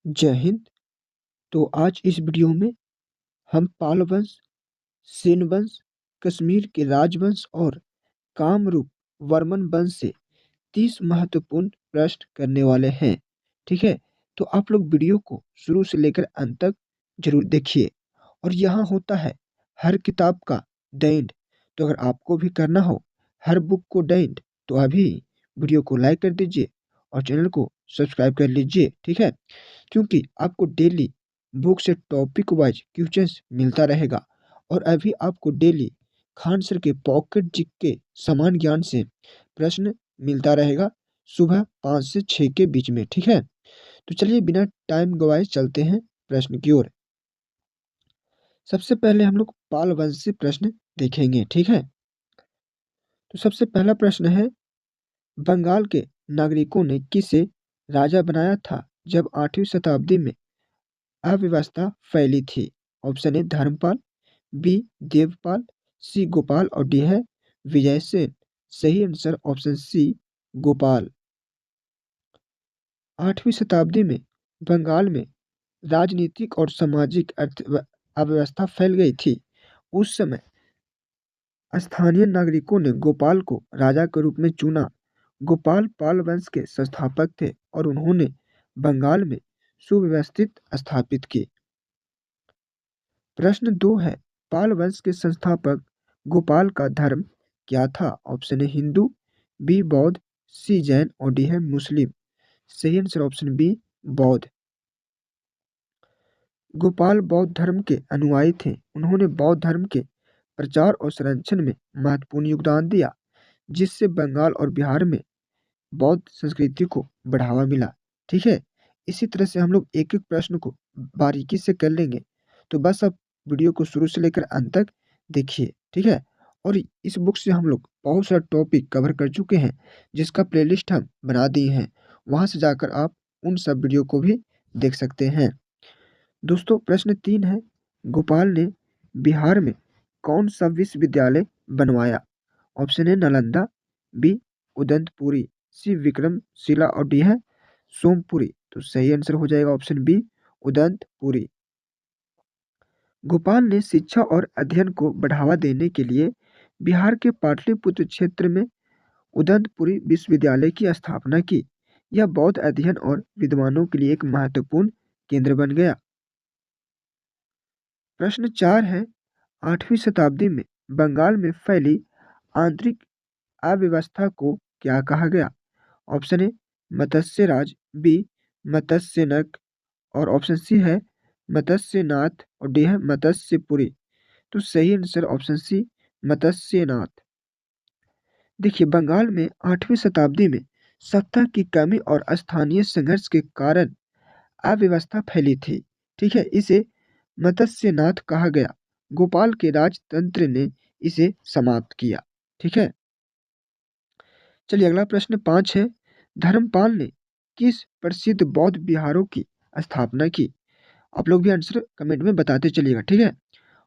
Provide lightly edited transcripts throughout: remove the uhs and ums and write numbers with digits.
जय हिंद। तो आज इस वीडियो में हम पाल वंश, सेन वंश, कश्मीर के राजवंश और कामरूप वर्मन वंश से 30 महत्वपूर्ण प्रश्न करने वाले हैं। ठीक है, तो आप लोग वीडियो को शुरू से लेकर अंत तक जरूर देखिए। और यहाँ होता है हर किताब का द एंड। तो अगर आपको भी करना हो हर बुक को द एंड, तो अभी वीडियो को लाइक कर दीजिए और चैनल को सब्सक्राइब कर लीजिए। ठीक है, क्योंकि आपको डेली बुक से टॉपिक वाइज क्वेश्चंस मिलता रहेगा और अभी आपको डेली खान सर के पॉकेट जिक के समान ज्ञान से प्रश्न मिलता रहेगा सुबह 5 से 6 के बीच में। ठीक है, तो चलिए बिना टाइम गवाए चलते हैं प्रश्न की ओर। सबसे पहले हम लोग पाल वंश से प्रश्न देखेंगे। ठीक है, तो सबसे पहला प्रश्न है, बंगाल के नागरिकों ने किसे राजा बनाया था जब 8वीं शताब्दी में अव्यवस्था फैली थी? Option A Dharmapala, B Devapala, C Gopala और डी है विजय सेन। सही आंसर ऑप्शन सी गोपाल। 8वीं शताब्दी में बंगाल में राजनीतिक और सामाजिक अव्यवस्था फैल गई थी। उस समय स्थानीय नागरिकों ने गोपाल को राजा के रूप में चुना। गोपाल पाल वंश के संस्थापक थे और उन्होंने बंगाल में सुव्यवस्थित स्थापित की। प्रश्न 2 है, पाल वंश के संस्थापक गोपाल का धर्म क्या था? ऑप्शन ए हिंदू, बी बौद्ध, सी जैन और डी है मुस्लिम। सही आंसर ऑप्शन बी बौद्ध। गोपाल बौद्ध धर्म के अनुयायी थे। उन्होंने बौद्ध धर्म के प्रचार और संरक्षण में महत्वपूर्ण योगदान दिया, जिससे बंगाल और बिहार में बौद्ध संस्कृति को बढ़ावा मिला। ठीक है, इसी तरह से हम लोग एक एक प्रश्न को बारीकी से कर लेंगे। तो बस अब वीडियो को शुरू से लेकर अंत तक देखिए। ठीक है, और इस बुक से हम लोग बहुत सारा टॉपिक कवर कर चुके हैं, जिसका प्लेलिस्ट हम बना दिए हैं। वहां से जाकर आप उन सब वीडियो को भी देख सकते हैं। दोस्तों, प्रश्न 3 है, गोपाल ने बिहार में कौन सा विश्वविद्यालय बनवाया? Option A Nalanda, B Udantapuri, C Vikramashila और डी है सोमपुरी। तो सही आंसर हो जाएगा ऑप्शन बी उदंतपुरी। गोपाल ने शिक्षा और अध्ययन को बढ़ावा देने के लिए बिहार के पाटलिपुत्र क्षेत्र में उदंतपुरी विश्वविद्यालय की स्थापना की। यह बौद्ध अध्ययन और विद्वानों के लिए एक महत्वपूर्ण केंद्र बन गया। प्रश्न 4 है, 8वीं शताब्दी में बंगाल में फैली आंतरिक अव्यवस्था को क्या कहा गया? ऑप्शन ए मत्स्य राज, बी मत्स्यनक और ऑप्शन सी है मत्स्यनाथ और डी है मत्स्यपुरी। तो सही आंसर ऑप्शन सी मत्स्यनाथ। देखिए, बंगाल में 8वीं शताब्दी में सत्ता की कमी और स्थानीय संघर्ष के कारण अव्यवस्था फैली थी। ठीक है, इसे मत्स्यनाथ कहा गया। गोपाल के राजतंत्र ने इसे समाप्त किया। ठीक है, चलिए अगला प्रश्न 5 है, धर्मपाल ने किस प्रसिद्ध बौद्ध विहारों की स्थापना की? आप लोग भी आंसर कमेंट में बताते चलिएगा। ठीक है,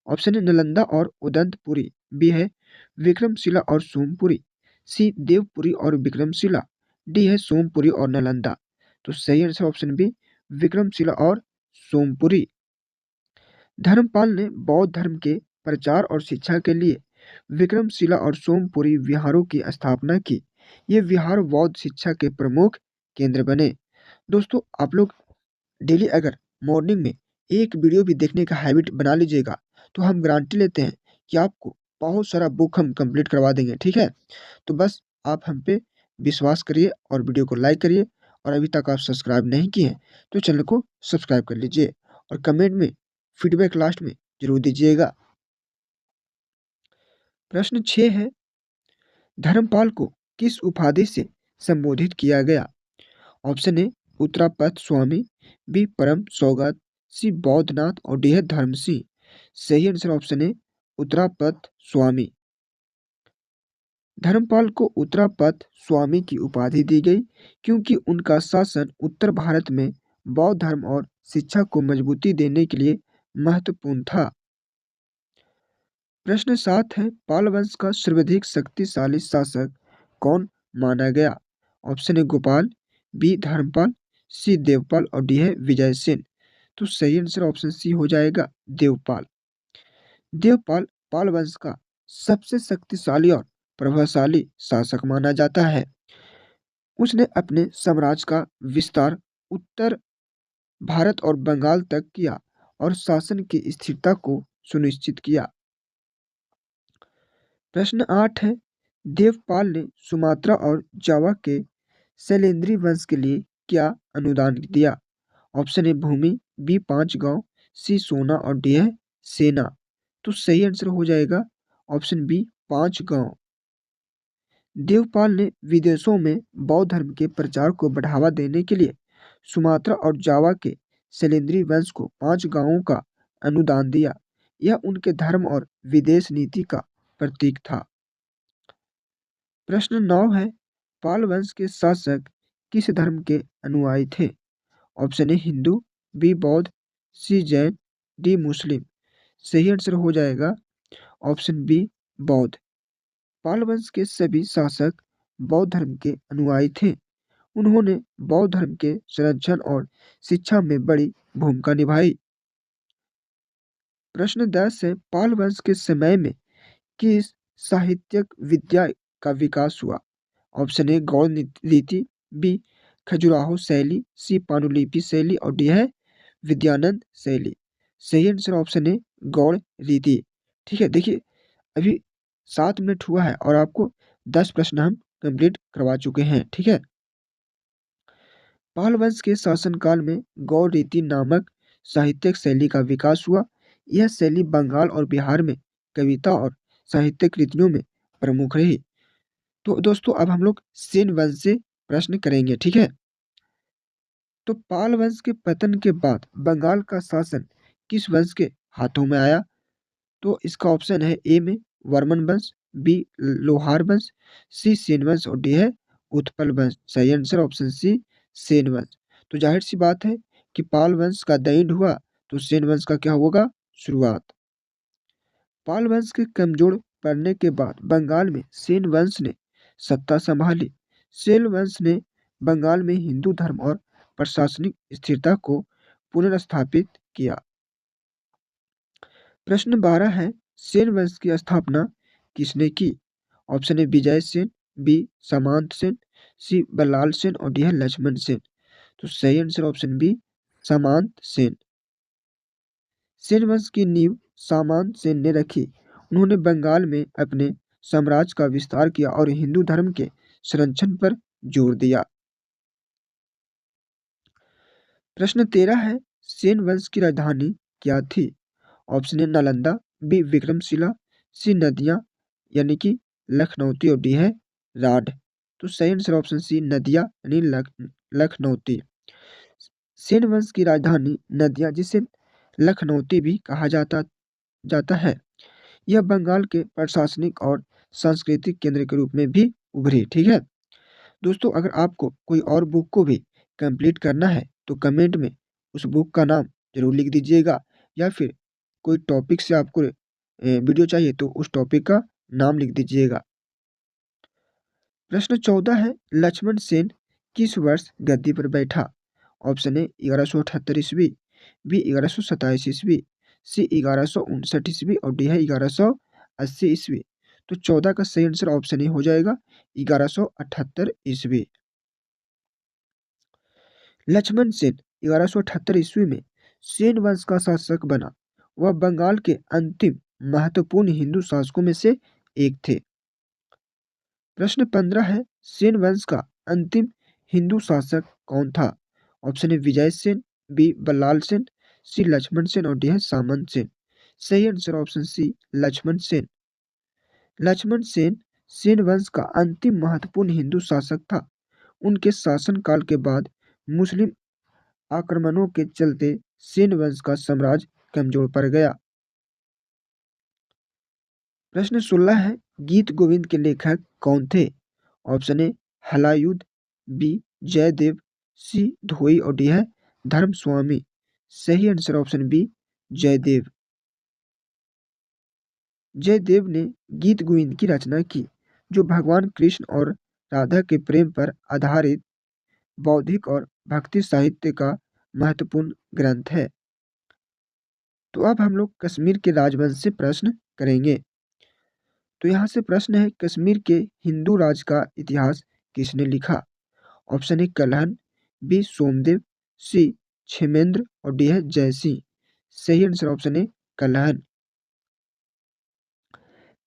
ऑप्शन है नालंदा और उदंतपुरी, बी है विक्रमशिला और सोमपुरी, सी देवपुरी और विक्रमशिला, डी है सोमपुरी और नालंदा। तो सही आंसर ऑप्शन बी विक्रमशिला और सोमपुरी। धर्मपाल ने बौद्ध धर्म के प्रचार और शिक्षा के लिए विक्रमशिला और सोमपुरी विहारों की स्थापना की। ये विहार बौद्ध शिक्षा के प्रमुख केंद्र बने। दोस्तों, आप लोग डेली अगर मॉर्निंग में एक वीडियो भी देखने का हैबिट बना लीजिएगा, तो हम गारंटी लेते हैं कि आपको बहुत सारा बुक हम कंप्लीट करवा देंगे। ठीक है, तो बस आप हम पे विश्वास करिए और वीडियो को लाइक करिए। और अभी तक आप सब्सक्राइब नहीं किए हैं तो चैनल को सब्सक्राइब कर लीजिए और कमेंट में फीडबैक लास्ट में जरूर दीजिएगा। प्रश्न 6 है, धर्मपाल को किस उपाधि से संबोधित किया गया? ऑप्शन ए उत्तरापथ स्वामी, बी परम सौगत, सी बौद्धनाथ और डी है धर्म सिंह। सही आंसर ऑप्शन ए उत्तरापथ स्वामी। धर्मपाल को उत्तरापथ स्वामी की उपाधि दी गई क्योंकि उनका शासन उत्तर भारत में बौद्ध धर्म और शिक्षा को मजबूती देने के लिए महत्वपूर्ण था। प्रश्न 7 है, पाल वंश का सर्वाधिक शक्तिशाली शासक कौन माना गया? Option A Gopala, B Dharmapala, C Devapala और डी है विजय सेन। तो सही आंसर ऑप्शन सी हो जाएगा देवपाल। देवपाल पाल वंश का सबसे शक्तिशाली और प्रभावशाली शासक माना जाता है। उसने अपने साम्राज्य का विस्तार उत्तर भारत और बंगाल तक किया और शासन की स्थिरता को सुनिश्चित किया। प्रश्न 8 है, देवपाल ने सुमात्रा और जावा के शैलेंद्री वंश के लिए क्या अनुदान दिया? ऑप्शन ए भूमि, बी 5 गांव, सी सोना और डी है सेना। तो सही आंसर हो जाएगा ऑप्शन बी 5 गांव। देवपाल ने विदेशों में बौद्ध धर्म के प्रचार को बढ़ावा देने के लिए सुमात्रा और जावा के शैलेंद्री वंश को 5 गांवों का अनुदान दिया। यह उनके धर्म और विदेश नीति का प्रतीक था। प्रश्न 9 है, पाल वंश के शासक किस धर्म के अनुयायी थे? ऑप्शन ए हिंदू, बी बौद्ध, सी जैन, डी मुस्लिम। सही आंसर हो जाएगा ऑप्शन बी बौद्ध। पाल वंश के सभी शासक बौद्ध धर्म के अनुयायी थे। उन्होंने बौद्ध धर्म के संरक्षण और शिक्षा में बड़ी भूमिका निभाई। प्रश्न 10 है, पाल वंश के समय में किस साहित्यिक विद्या का विकास हुआ? ऑप्शन ए गौड़ रीति, बी खजुराहो शैली, सी पांडुलिपि शैली और डी है विद्यानंद शैली। सही आंसर ऑप्शन ए गौड़ रीति। ठीक है, देखिए अभी 7 मिनट हुआ है और आपको 10 प्रश्न हम कंप्लीट करवा चुके हैं। ठीक है, पाल वंश के शासनकाल में गौड़ रीति नामक साहित्यिक शैली का विकास हुआ। यह शैली बंगाल और बिहार में कविता और साहित्यिक कृतियों में प्रमुख रही। तो दोस्तों अब हम लोग सेन वंश से प्रश्न करेंगे। ठीक है, तो पाल वंश के पतन के बाद बंगाल का शासन किस वंश के हाथों में आया? तो इसका ऑप्शन है ए में वर्मन वंश, बी लोहार वंश, सी सेन वंश और डी है उत्पल वंश। सही आंसर ऑप्शन सी सेन वंश। तो जाहिर सी बात है कि पाल वंश का दैंड हुआ तो सेन वंश का क्या होगा शुरुआत। पाल वंश के कमजोर पड़ने के बाद बंगाल में सेन वंश ने सत्ता संभाली। सेन वंश ने बंगाल में हिंदू धर्म और प्रशासनिक स्थिरता को पुनर्स्थापित किया। प्रश्न 12 है, सेन वंश की स्थापना किसने की? Option A Vijay Sen, B Samanta Sen, C Ballal Sen और डी है लक्ष्मण सेन। तो सही answer option B Samanta Sen. Sen वंश की नींव सामंत सेन ने रखी। उन्होंने बंगाल में अपने साम्राज्य का विस्तार किया और हिंदू धर्म के संरक्षण पर जोर दिया। प्रश्न 13 है, सेन वंश की राजधानी क्या थी? Option A Nalanda, B Vikramshila, C नदियां यानी कि लखनौती और डी है राढ़। तो सही आंसर ऑप्शन सी नदिया यानी लखनौती। सेन वंश की राजधानी नदिया जिसे लखनौती भी कहा जाता जाता है, यह बंगाल के प्रशासनिक और सांस्कृतिक केंद्र के रूप में भी उभरी। ठीक है दोस्तों, अगर आपको कोई और बुक को भी कंप्लीट करना है तो कमेंट में उस बुक का नाम जरूर लिख दीजिएगा, या फिर कोई टॉपिक से आपको वीडियो चाहिए तो उस टॉपिक का नाम लिख दीजिएगा। प्रश्न 14 है, लक्ष्मण सेन किस वर्ष गद्दी पर बैठा? ऑप्शन ए 1178 ईस्वी, बी 1127 ईस्वी, सी 1159 ईस्वी और डी है 1180 ईस्वी। तो 14 का सही आंसर ऑप्शन ए हो जाएगा 1178 ईस्वी। लक्ष्मण सेन 1178 ईस्वी में सेन वंश का शासक बना। वह बंगाल के अंतिम महत्वपूर्ण हिंदू शासकों में से एक थे। प्रश्न 15 है, सेन वंश का अंतिम हिंदू शासक कौन था? Option A Vijay Sen, B Ballal Sen, C Lakshman Sen और डी है सामंत सेन। सही answer option C Lakshman Sen. Lakshman Sen Sen वंश का अंतिम महत्वपूर्ण हिंदू शासक था। उनके शासनकाल के बाद मुस्लिम आक्रमणों के चलते सेन वंश का साम्राज्य कमजोर पड़ गया। प्रश्न 16 है, गीत गोविंद के लेखक कौन थे? Option A Halayudh, B Jayadev, C Dhoi और डी है धर्म स्वामी। सही answer option B Jayadev. Jayadev ने गीत गोविंद की रचना की जो भगवान कृष्ण और राधा के प्रेम पर आधारित बौद्धिक और भक्ति साहित्य का महत्वपूर्ण ग्रंथ है। तो अब हम लोग कश्मीर के राजवंश से प्रश्न करेंगे। तो यहाँ से प्रश्न है, कश्मीर के हिंदू राज का इतिहास किसने लिखा? Option A Kalhana, B Somadeva, C Kshemendra और डी है जयसिंह। सही answer option A Kalhana.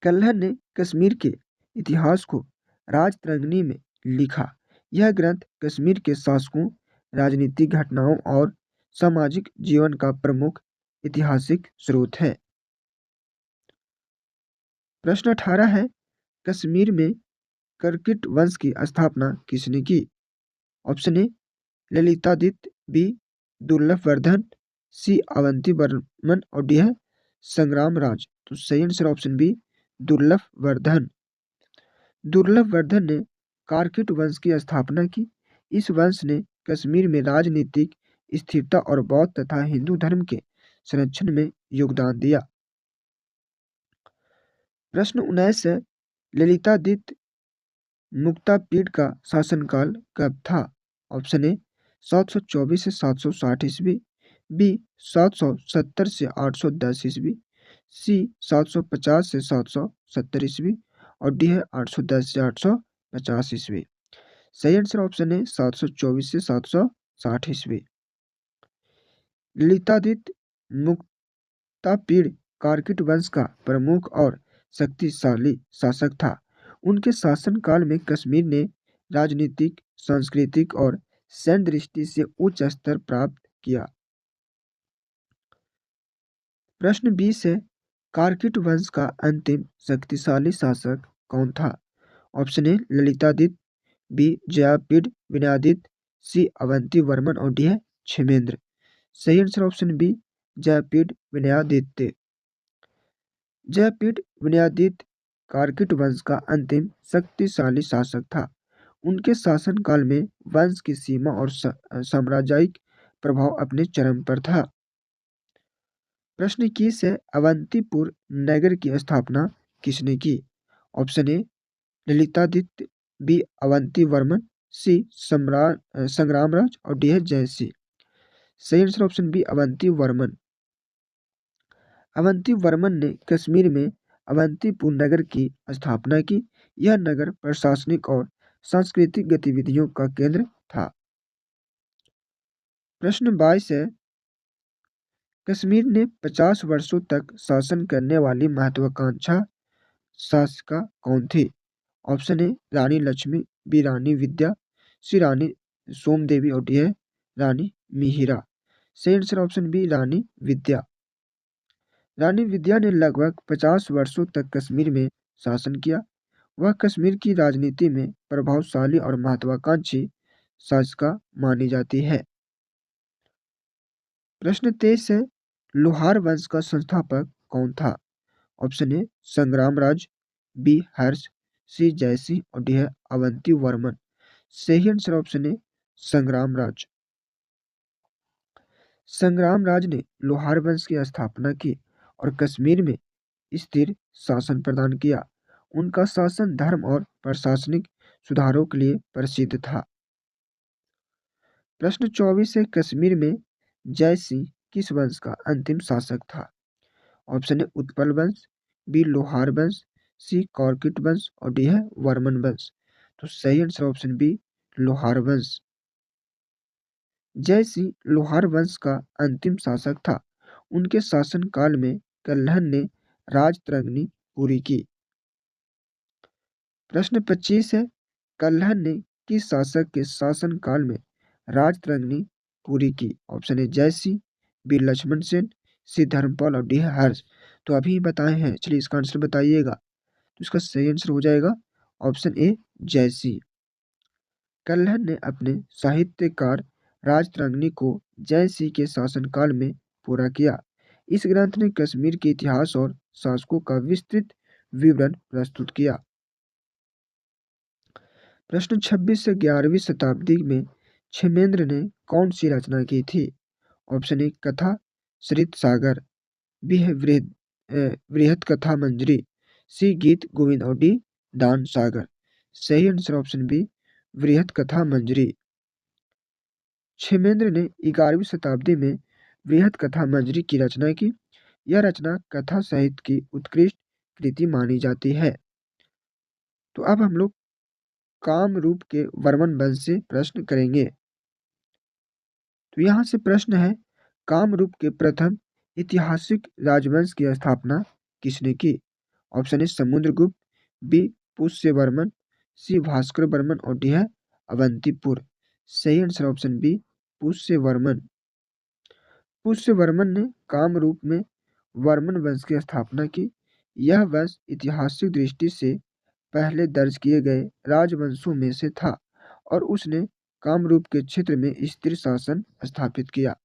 Kalhana ने कश्मीर के इतिहास को राजतरंगिणी में लिखा। यह ग्रंथ कश्मीर के शासकों, राजनीतिक घटनाओं और सामाजिक जीवन का प्रमुख ऐतिहासिक स्रोत है। प्रश्न 18 है, कश्मीर में कर्किट वंश की स्थापना किसने की? Option A Lalitaditya, B Durlabhvardhan, सी अवंती वर्मन और डी है संग्रामराज। तो सही answer option B Durlabhvardhan. Durlabhvardhan ने कारकिट वंश की स्थापना की। इस वंश ने कश्मीर में राजनीतिक स्थिरता और बौद्ध तथा हिंदू धर्म के संरक्षण में योगदान दिया। प्रश्न 19 है, ललितादित्य मुक्तापीड़ का शासनकाल कब था? ऑप्शन ए 724 से 760 ईस्वी, बी 770 से 810 ईस्वी, सी 750 से 770 ईस्वी और डी है 810 से 850 ईस्वी। सही आंसर ऑप्शन है 724 से 760 ईस्वी। ललितादित्य मुक्तापीड़ कारकिट वंश का प्रमुख और शक्तिशाली शासक था। उनके शासनकाल में कश्मीर ने राजनीतिक, सांस्कृतिक और सैन्य दृष्टि से उच्च स्तर प्राप्त किया। प्रश्न 20 है, कारकिट वंश का अंतिम शक्तिशाली शासक कौन था? Option A Lalitaditya, B Jayapida Vinayaditya, C Avanti Varman और डी है क्षेमेंद्र। सही answer option B Jayapida Vinayaditya. Jayapida Vinayaditya Karkota वंश का अंतिम शक्तिशाली शासक था। उनके शासनकाल में वंश की सीमा और साम्राज्यिक प्रभाव अपने चरम पर था। प्रश्न 21 है, अवंतीपुर नगर की स्थापना किसने की? Option A Lalitaditya, B Avanti Varman, C Sangramaraja और डी है जयसिंह। सही answer option B Avanti Varman. Avanti Varman ने कश्मीर में अवंतीपुर नगर की स्थापना की। यह नगर प्रशासनिक और सांस्कृतिक गतिविधियों का केंद्र था। प्रश्न 22 है, कश्मीर ने 50 वर्षों तक शासन करने वाली महत्वाकांक्षा शासिका कौन थी? Option A Rani Lakshmi, B Rani Vidya, C Rani Somadevi और डी है रानी मिहिरा। सही answer option B Rani Vidya. Rani Vidya ने लगभग 50 वर्षों तक कश्मीर में शासन किया। वह कश्मीर की राजनीति में प्रभावशाली और महत्वाकांक्षी शासिका मानी जाती है। प्रश्न 23 है, लोहार वंश का संस्थापक कौन था? ऑप्शन ए संग्रामराज, बी हर्ष, सी जयसिंह और डी है अवंती वर्मन। सही आंसर ऑप्शन ए संग्रामराज। संग्रामराज ने लोहार वंश की स्थापना की और कश्मीर में स्थिर शासन प्रदान किया। उनका शासन धर्म और प्रशासनिक सुधारों के लिए प्रसिद्ध था। प्रश्न 24 है, कश्मीर में जयसिंह किस वंश का अंतिम शासक था? ऑप्शन ए उत्पल वंश, बी लोहार वंश, सी कॉर्किट वंश और डी है वर्मन वंश। तो सही आंसर ऑप्शन बी लोहार वंश। जयसिंह लोहार वंश का अंतिम शासक था। उनके शासनकाल में कल्हण ने राजतरंगिणी पूरी की। प्रश्न 25 है, कल्हण ने किस शासक के शासनकाल में राजतरंगिणी पूरी की? Option A Jaisingh, B Lakshman Sen, C Dharmapal और डी हर्ष। तो अभी बताए हैं, चलिए इसका आंसर बताइएगा। तो इसका सही आंसर हो जाएगा ऑप्शन ए जयसिंह। कल्हण ने अपने साहित्यकार राजतरंगिणी को जयसिंह के शासनकाल में पूरा किया। इस ग्रंथ ने कश्मीर के इतिहास और शासकों का विस्तृत विवरण प्रस्तुत किया। प्रश्न 26 से 11वीं शताब्दी में क्षेमेंद्र ने कौन सी रचना की थी? ऑप्शन ए कथा सरित सागर, बी है वृहत कथा मंजरी, सी गीत गोविंद और डी दान सागर। सही आंसर ऑप्शन बी वृहत कथा मंजरी। क्षेमेंद्र ने 11वीं शताब्दी में बृहत कथा मंजरी की रचना की। यह रचना कथा साहित्य की उत्कृष्ट कृति मानी जाती है। तो अब हम लोग कामरूप के वर्मन वंश से प्रश्न करेंगे। तो यहाँ से प्रश्न है, कामरूप के प्रथम ऐतिहासिक राजवंश की स्थापना किसने की? ऑप्शन ए समुद्रगुप्त, बी पुष्यवर्मन, सी भास्कर वर्मन और डी है अवंतीपुर। सही आंसर ऑप्शन बी पुष्यवर्मन। पुष्यवर्मन ने कामरूप में वर्मन वंश की स्थापना की। यह वंश ऐतिहासिक दृष्टि से पहले दर्ज किए गए राजवंशों में से था और उसने कामरूप के क्षेत्र में स्थिर शासन स्थापित किया।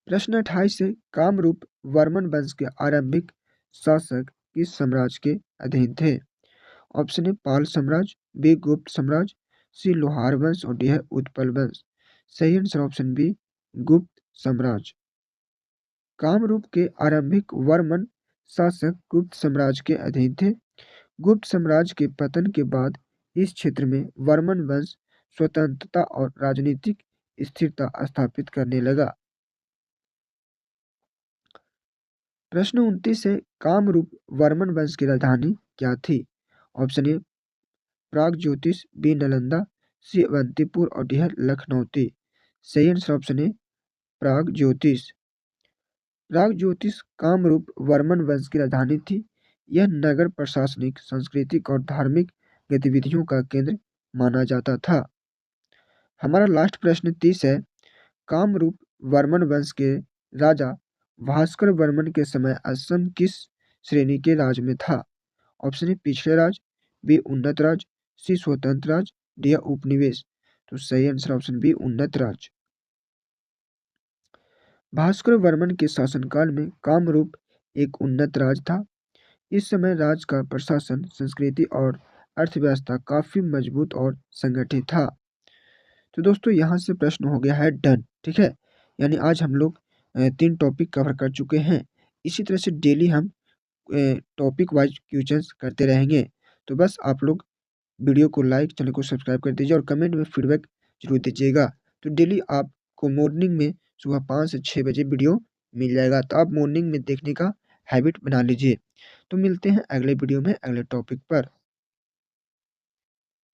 प्रश्न 28 से, कामरूप वर्मन वंश के आरंभिक शासक किस साम्राज्य के अधीन थे? ऑप्शन ए पाल साम्राज्य, बी गुप्त साम्राज्य, सी लोहार वंश और डी है उत्पल वंश। सही आंसर ऑप्शन बी गुप्त साम्राज्य। कामरूप के आरंभिक वर्मन शासक गुप्त साम्राज्य के अधीन थे। गुप्त साम्राज्य के पतन के बाद इस क्षेत्र में वर्मन वंश स्वतंत्रता और राजनीतिक स्थिरता स्थापित करने लगा। प्रश्न 29 है, कामरूप वर्मन वंश की राजधानी क्या थी? Option A Pragjyotish, B Nalanda, C Avantipur और डी है लखनौती। सही answer option A Pragjyotish. Pragjyotish Kamarupa Varman वंश की राजधानी थी। यह नगर प्रशासनिक, सांस्कृतिक और धार्मिक गतिविधियों का केंद्र माना जाता था। हमारा लास्ट प्रश्न 30 है, कामरूप वर्मन वंश के राजा भास्कर वर्मन के समय असम किस श्रेणी के राज में था? ऑप्शन ए पिछड़े राज, बी उन्नत राज, सी स्वतंत्र राज, डी उपनिवेश। तो सही आंसर ऑप्शन बी उन्नत राज। भास्कर वर्मन के शासनकाल में कामरूप एक उन्नत राज था। इस समय राज्य का प्रशासन, संस्कृति और अर्थव्यवस्था काफी मजबूत और संगठित था। तो दोस्तों यहाँ से प्रश्न हो गया है डन। ठीक है, यानी आज हम लोग 3 टॉपिक कवर कर चुके हैं। इसी तरह से डेली हम टॉपिक वाइज क्वेश्चंस करते रहेंगे। तो बस आप लोग वीडियो को लाइक, चैनल को सब्सक्राइब कर दीजिए और कमेंट में फीडबैक जरूर दीजिएगा। तो डेली आपको मॉर्निंग में सुबह 5 से 6 बजे वीडियो मिल जाएगा। तो आप मॉर्निंग में देखने का हैबिट बना लीजिए। तो मिलते हैं अगले वीडियो में अगले टॉपिक पर।